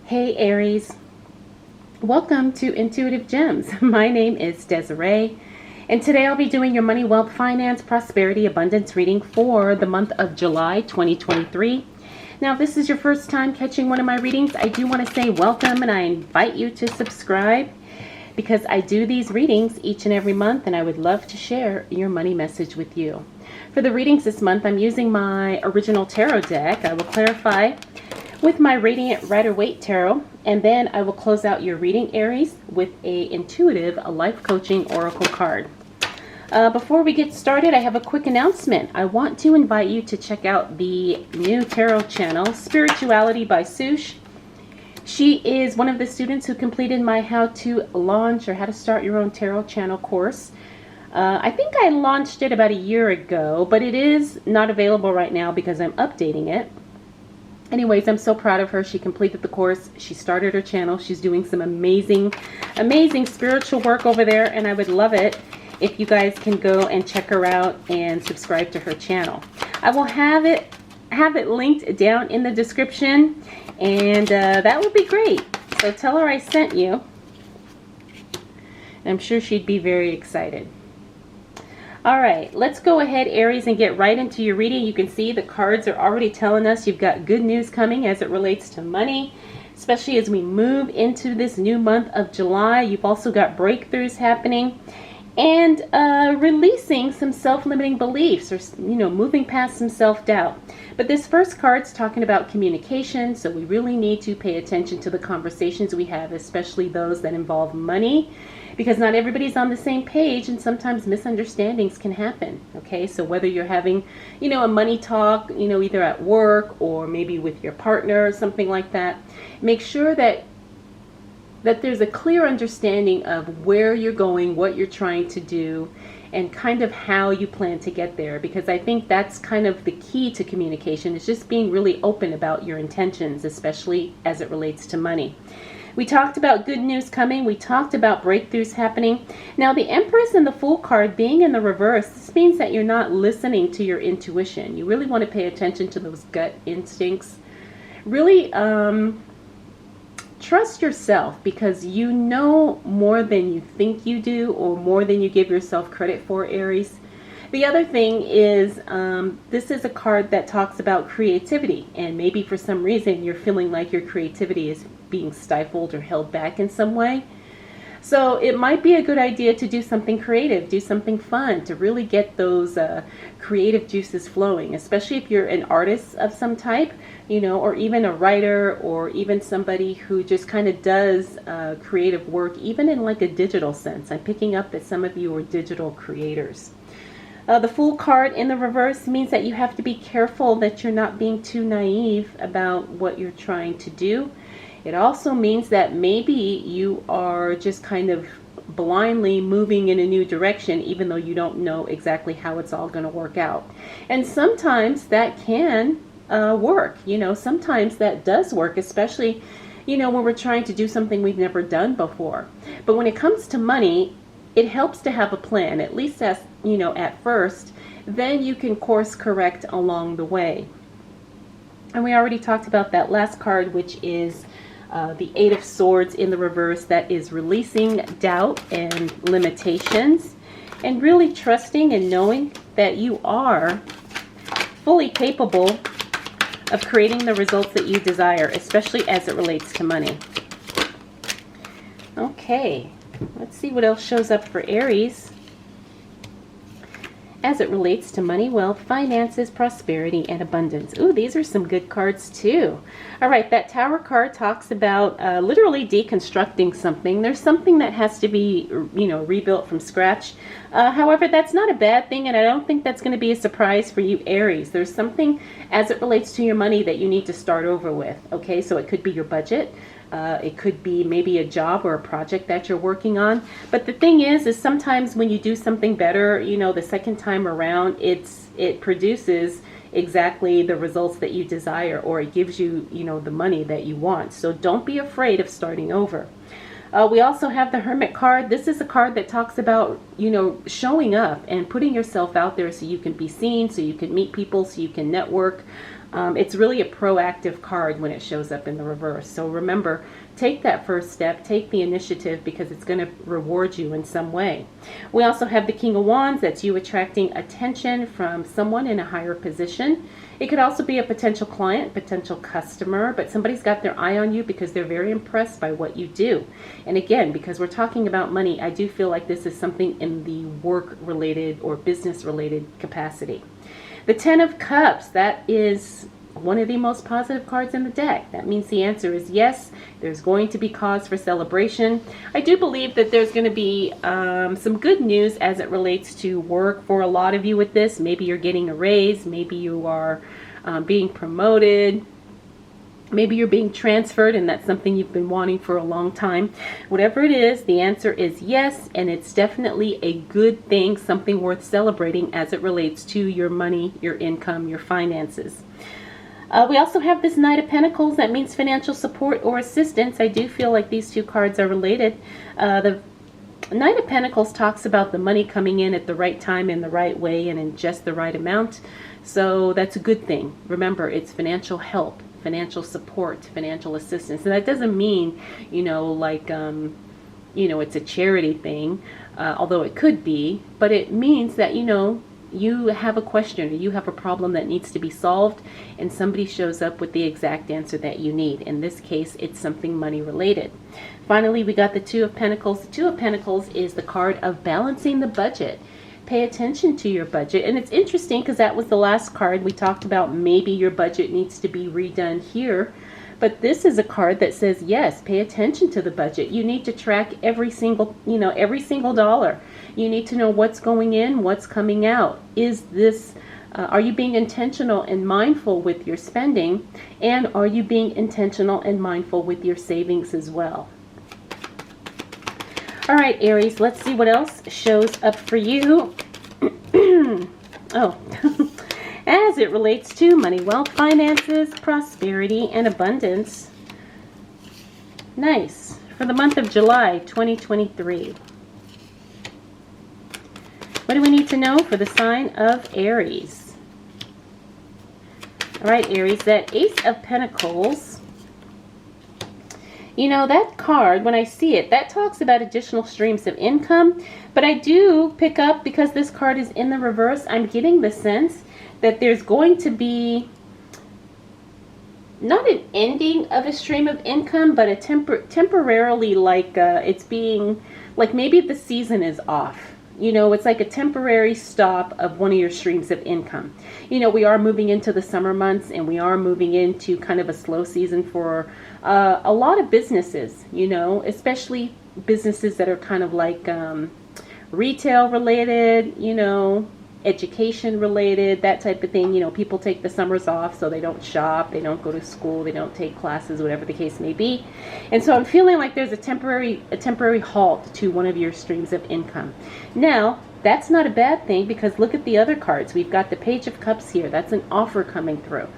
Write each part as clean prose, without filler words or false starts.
Hey Aries, welcome to Intuitive Gems. My name is Desiree, and today I'll be doing your money, wealth, finance, prosperity, abundance reading for the month of July 2023. Now, if this is your first time catching one of my readings, I do want to say welcome, and I invite you to subscribe because I do these readings each and every month, and I would love to share your money message with you. For the readings this month, I'm using my original tarot deck. I will clarify with my Radiant Rider-Waite Tarot, and then I will close out your reading, Aries, with a intuitive life coaching oracle card. Before we get started, I have a quick announcement. I want to invite you to check out the new tarot channel, Spirituality by Soosh. She is one of the students who completed my how to launch or how to start your own tarot channel course. I think I launched it about a year ago, but it is not available right now because I'm updating it. Anyways, I'm so proud of her. She completed the course. She started her channel. She's doing some amazing spiritual work over there, and I would love it if you guys can go and check her out and subscribe to her channel. I will have it linked down in the description, and that would be great. So tell her I sent you. I'm sure she'd be very excited. All right, let's go ahead, Aries, and get right into your reading. You can see the cards are already telling us you've got good news coming as it relates to money, especially as we move into this new month of July. You've also got breakthroughs happening and releasing some self-limiting beliefs, or moving past some self-doubt. But this first card's talking about communication, so we really need to pay attention to the conversations we have, especially those that involve money, because not everybody's on the same page, and sometimes misunderstandings can happen. Okay, so whether you're having a money talk, either at work or maybe with your partner or something like that, make sure that there's a clear understanding of where you're going, what you're trying to do, and kind of how you plan to get there. Because I think that's kind of the key to communication, is just being really open about your intentions, especially as it relates to money. We talked about good news coming. We talked about breakthroughs happening. Now, the Empress and the Fool card being in the reverse, this means that you're not listening to your intuition. You really want to pay attention to those gut instincts. Really, trust yourself, because you know more than you think you do, or more than you give yourself credit for, Aries. The other thing is, this is a card that talks about creativity, and maybe for some reason you're feeling like your creativity is being stifled or held back in some way. So it might be a good idea to do something creative, do something fun, to really get those creative juices flowing, especially if you're an artist of some type, or even a writer, or even somebody who just kind of does creative work, even in like a digital sense. I'm picking up that some of you are digital creators. The Fool card in the reverse means that you have to be careful that you're not being too naive about what you're trying to do. It also means that maybe you are just kind of blindly moving in a new direction, even though you don't know exactly how it's all going to work out. And sometimes that can work. Sometimes that does work, especially, when we're trying to do something we've never done before. But when it comes to money, it helps to have a plan, at least as at first. Then you can course correct along the way. And we already talked about that last card, which is the Eight of Swords in the reverse. That is releasing doubt and limitations, and really trusting and knowing that you are fully capable of creating the results that you desire, especially as it relates to money. Okay, let's see what else shows up for Aries as it relates to money, wealth, finances, prosperity, and abundance. Ooh, these are some good cards too. All right, that Tower card talks about literally deconstructing something. There's something that has to be, rebuilt from scratch. However, that's not a bad thing, and I don't think that's going to be a surprise for you, Aries. There's something as it relates to your money that you need to start over with. Okay, so it could be your budget. It could be maybe a job or a project that you're working on. But the thing is sometimes when you do something better, the second time around, it produces exactly the results that you desire, or it gives you, the money that you want. So don't be afraid of starting over. We also have the Hermit card. This is a card that talks about, showing up and putting yourself out there so you can be seen, so you can meet people, so you can network. It's really a proactive card when it shows up in the reverse. So remember, take that first step, take the initiative, because it's going to reward you in some way. We also have the King of Wands. That's you attracting attention from someone in a higher position. It could also be a potential client, potential customer, but somebody's got their eye on you because they're very impressed by what you do. And again, because we're talking about money, I do feel like this is something in the work-related or business-related capacity. The Ten of Cups, that is one of the most positive cards in the deck. That means the answer is yes. There's going to be cause for celebration. I do believe that there's going to be some good news as it relates to work for a lot of you with this. Maybe you're getting a raise. Maybe you are being promoted. Maybe you're being transferred, and that's something you've been wanting for a long time. Whatever it is, the answer is yes, and it's definitely a good thing, something worth celebrating as it relates to your money, your income, your finances. We also have this Knight of Pentacles. That means financial support or assistance. I do feel like these two cards are related. The Knight of Pentacles talks about the money coming in at the right time, in the right way, and in just the right amount. So that's a good thing. Remember, it's financial help, financial support, financial assistance. And that doesn't mean, like, it's a charity thing, although it could be, but it means that, you have a question or you have a problem that needs to be solved, and somebody shows up with the exact answer that you need. In this case, it's something money related. Finally, we got the Two of Pentacles. The Two of Pentacles is the card of balancing the budget. Pay attention to your budget. And it's interesting because that was the last card we talked about. Maybe your budget needs to be redone here. But this is a card that says, yes, pay attention to the budget. You need to track every single dollar. You need to know what's going in, what's coming out. Are you being intentional and mindful with your spending? And are you being intentional and mindful with your savings as well? All right, Aries, let's see what else shows up for you. As it relates to money, wealth, finances, prosperity, and abundance. Nice. For the month of July 2023. What do we need to know for the sign of Aries? All right, Aries, that Ace of Pentacles. That card, when I see it, that talks about additional streams of income. But I do pick up, because this card is in the reverse, I'm getting the sense that there's going to be not an ending of a stream of income, but a temporarily, like it's being, like maybe the season is off. It's like a temporary stop of one of your streams of income. We are moving into the summer months, and we are moving into kind of a slow season for a lot of businesses, especially businesses that are kind of like retail related, education related, that type of thing. People take the summers off, so they don't shop, they don't go to school, they don't take classes, whatever the case may be. And so I'm feeling like there's a temporary halt to one of your streams of income. Now, that's not a bad thing, because look at the other cards. We've got the Page of Cups here. That's an offer coming through.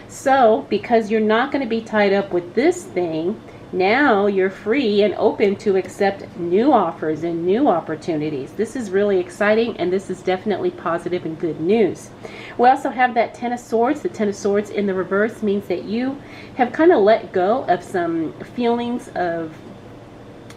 So because you're not going to be tied up with this thing, now you're free and open to accept new offers and new opportunities. This is really exciting, and this is definitely positive and good news. We also have that Ten of Swords. The Ten of Swords in the reverse means that you have kind of let go of some feelings of,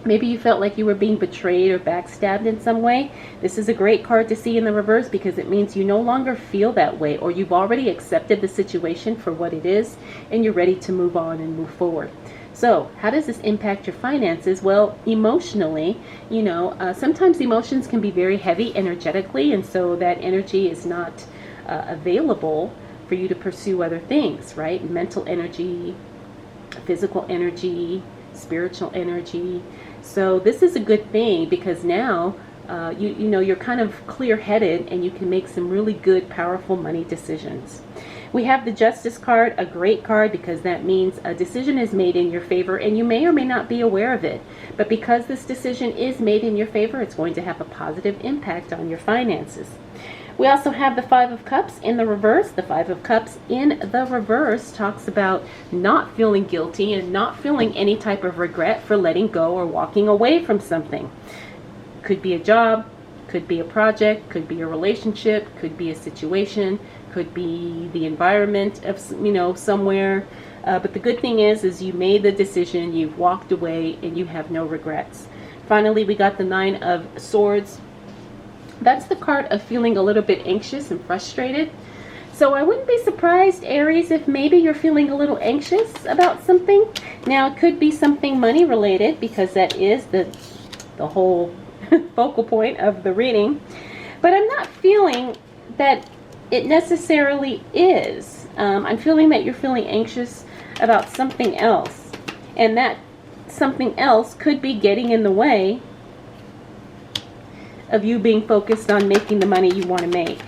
maybe you felt like you were being betrayed or backstabbed in some way. This is a great card to see in the reverse, because it means you no longer feel that way, or you've already accepted the situation for what it is, and you're ready to move on and move forward. So how does this impact your finances? Well, emotionally, sometimes emotions can be very heavy energetically, and so that energy is not available for you to pursue other things, right? Mental energy, physical energy, spiritual energy. So this is a good thing, because now you're kind of clear-headed, and you can make some really good, powerful money decisions. We have the Justice card, a great card, because that means a decision is made in your favor, and you may or may not be aware of it. But because this decision is made in your favor, it's going to have a positive impact on your finances. We also have the Five of Cups in the reverse. The Five of Cups in the reverse talks about not feeling guilty and not feeling any type of regret for letting go or walking away from something. Could be a job, could be a project, could be a relationship, could be a situation, could be the environment of, somewhere. But the good thing is you made the decision, you've walked away, and you have no regrets. Finally, we got the 9 of Swords. That's the card of feeling a little bit anxious and frustrated. So I wouldn't be surprised, Aries, if maybe you're feeling a little anxious about something. Now, it could be something money related, because that is the whole focal point of the reading. But I'm not feeling that it necessarily is. I'm feeling that you're feeling anxious about something else. And that something else could be getting in the way of you being focused on making the money you want to make.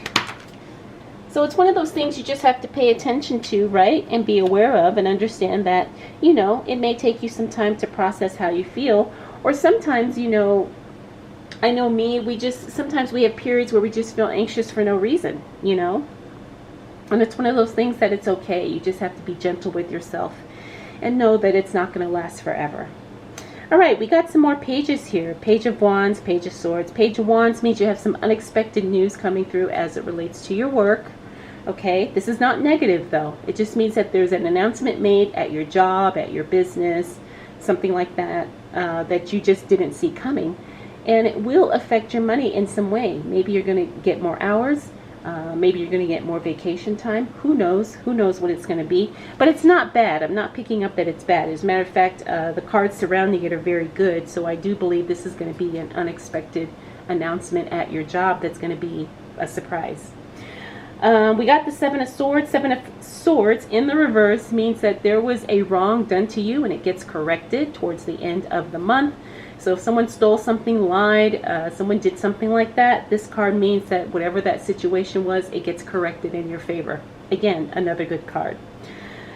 So it's one of those things you just have to pay attention to, right? And be aware of and understand that, it may take you some time to process how you feel. Or sometimes, I know me, sometimes we have periods where we just feel anxious for no reason, And it's one of those things that it's okay. You just have to be gentle with yourself and know that it's not going to last forever. All right, we got some more pages here. Page of Wands, Page of Swords. Page of Wands means you have some unexpected news coming through as it relates to your work. Okay, this is not negative though. It just means that there's an announcement made at your job, at your business, something like that, that you just didn't see coming. And it will affect your money in some way. Maybe you're going to get more hours. Maybe you're going to get more vacation time. Who knows? Who knows what it's going to be? But it's not bad. I'm not picking up that it's bad. As a matter of fact, the cards surrounding it are very good. So I do believe this is going to be an unexpected announcement at your job that's going to be a surprise. We got the 7 of Swords. 7 of Swords in the reverse means that there was a wrong done to you and it gets corrected towards the end of the month. So if someone stole something, lied, someone did something like that, this card means that whatever that situation was, it gets corrected in your favor. Again, another good card.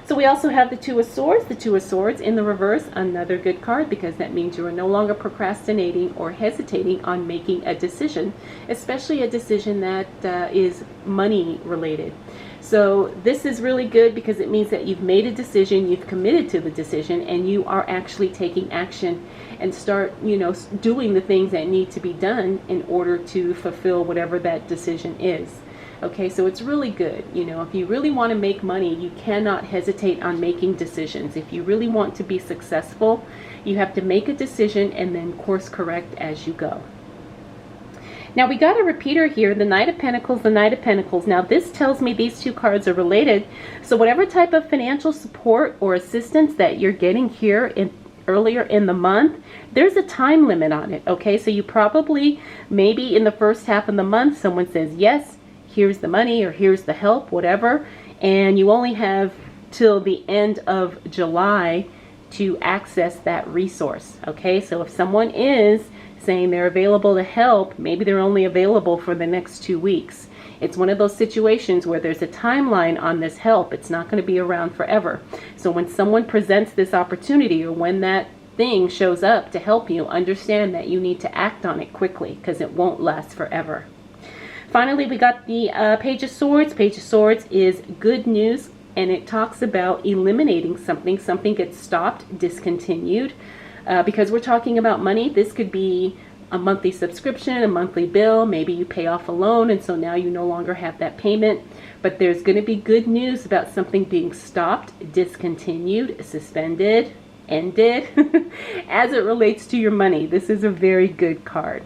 So we also have the 2 of Swords. The 2 of Swords in the reverse, another good card, because that means you are no longer procrastinating or hesitating on making a decision, especially a decision that is money related. So this is really good because it means that you've made a decision, you've committed to the decision, and you are actually taking action and start, doing the things that need to be done in order to fulfill whatever that decision is. Okay, so it's really good. If you really want to make money, you cannot hesitate on making decisions. If you really want to be successful, you have to make a decision and then course correct as you go. Now we got a repeater here, the Knight of Pentacles, the Knight of Pentacles. Now this tells me these two cards are related. So whatever type of financial support or assistance that you're getting here earlier in the month, there's a time limit on it. Okay, so you probably, maybe in the first half of the month, someone says, yes, here's the money or here's the help, whatever. And you only have till the end of July to access that resource. Okay, so if someone is saying they're available to help, maybe they're only available for the next 2 weeks. It's one of those situations where there's a timeline on this help. It's not going to be around forever. So when someone presents this opportunity or when that thing shows up to help you, understand that you need to act on it quickly because it won't last forever. Finally, we got the Page of Swords. Page of Swords is good news, and it talks about eliminating something. Something gets stopped, discontinued. Because we're talking about money, this could be a monthly subscription, a monthly bill. Maybe you pay off a loan, and so now you no longer have that payment. But there's going to be good news about something being stopped, discontinued, suspended, ended, as it relates to your money. This is a very good card.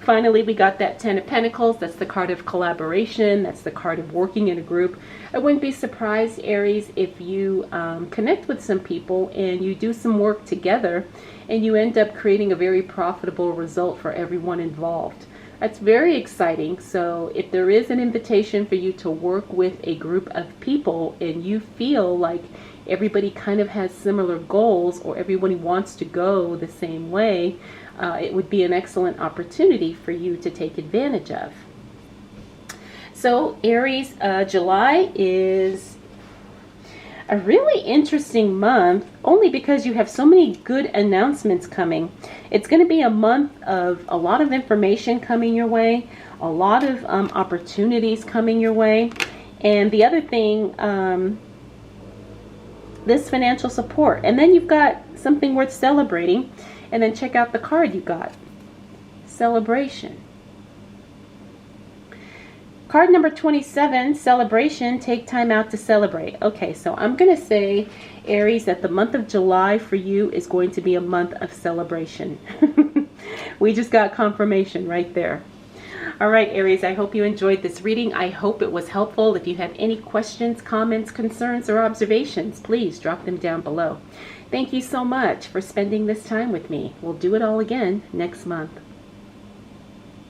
Finally, we got that 10 of Pentacles. That's the card of collaboration. That's the card of working in a group. I wouldn't be surprised, Aries, if you connect with some people and you do some work together and you end up creating a very profitable result for everyone involved. That's very exciting. So if there is an invitation for you to work with a group of people and you feel like everybody kind of has similar goals or everybody wants to go the same way, it would be an excellent opportunity for you to take advantage of. So Aries, July is a really interesting month only because you have so many good announcements coming. It's going to be a month of a lot of information coming your way, a lot of opportunities coming your way. And the other thing, this financial support. And then you've got something worth celebrating. And then check out the card you got. Celebration. Card number 27, celebration. Take time out to celebrate. Okay, so I'm going to say, Aries, that the month of July for you is going to be a month of celebration. We just got confirmation right there. All right, Aries, I hope you enjoyed this reading. I hope it was helpful. If you have any questions, comments, concerns, or observations, please drop them down below. Thank you so much for spending this time with me. We'll do it all again next month.